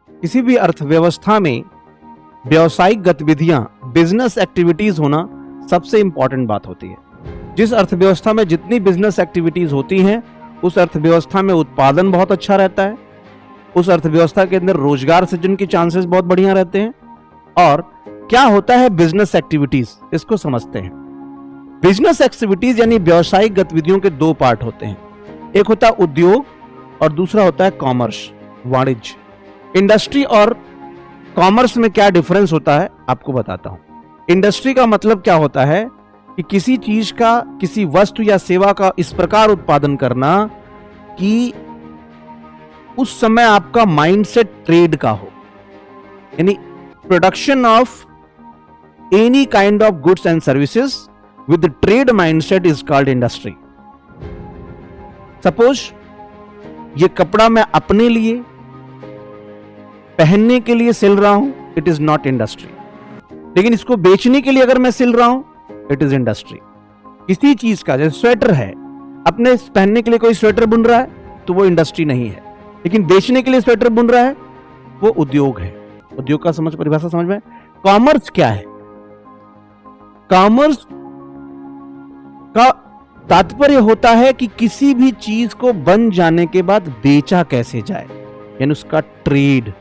किसी भी अर्थव्यवस्था में व्यावसायिक गतिविधियां, बिजनेस एक्टिविटीज होना सबसे इंपॉर्टेंट बात होती है। जिस अर्थव्यवस्था में जितनी बिजनेस एक्टिविटीज होती हैं, उस अर्थव्यवस्था में उत्पादन बहुत अच्छा रहता है, उस अर्थव्यवस्था के अंदर रोजगार सृजन की चांसेस बहुत बढ़िया रहते हैं। और क्या होता है बिजनेस एक्टिविटीज, इसको समझते हैं। बिजनेस एक्टिविटीज यानी व्यावसायिक गतिविधियों के दो पार्ट होते हैं, एक होता है उद्योग और दूसरा होता है कॉमर्स, वाणिज्य। इंडस्ट्री और कॉमर्स में क्या डिफरेंस होता है आपको बताता हूं। इंडस्ट्री का मतलब क्या होता है कि किसी चीज का, किसी वस्तु या सेवा का इस प्रकार उत्पादन करना कि उस समय आपका माइंडसेट ट्रेड का हो, यानी production of any kind of goods and services with trade mindset is called industry. Suppose ये कपड़ा मैं अपने लिए पहनने के लिए सिल रहा हूं, इट इज नॉट इंडस्ट्री। लेकिन इसको बेचने के लिए अगर मैं सिल रहा हूं, इट इज इंडस्ट्री। किसी चीज का, जैसे स्वेटर है, अपने पहनने के लिए कोई स्वेटर बुन रहा है तो वो इंडस्ट्री नहीं है, लेकिन बेचने के लिए स्वेटर बुन रहा है वो उद्योग है। उद्योग का परिभाषा समझ में। कॉमर्स क्या है? कॉमर्स का तात्पर्य होता है कि किसी भी चीज को बन जाने के बाद बेचा कैसे जाए, यानी उसका ट्रेड,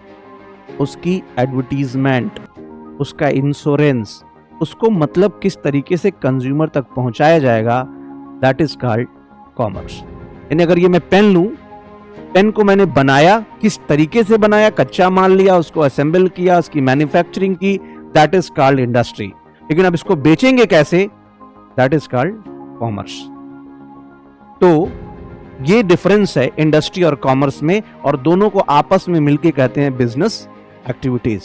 उसकी एडवर्टीजमेंट, उसका इंश्योरेंस, उसको मतलब किस तरीके से कंज्यूमर तक पहुंचाया जाएगा, दैट इज कॉल्ड कॉमर्स। यानी अगर ये मैं पेन लूं, पेन को मैंने बनाया, किस तरीके से बनाया, कच्चा माल लिया, उसको असेंबल किया, उसकी मैन्युफैक्चरिंग की, दैट इज कॉल्ड इंडस्ट्री। लेकिन अब इसको बेचेंगे कैसे, दैट इज कॉल्ड कॉमर्स। तो ये डिफरेंस है इंडस्ट्री और कॉमर्स में, और दोनों को आपस में मिलकर कहते हैं बिजनेस एक्टिविटीज।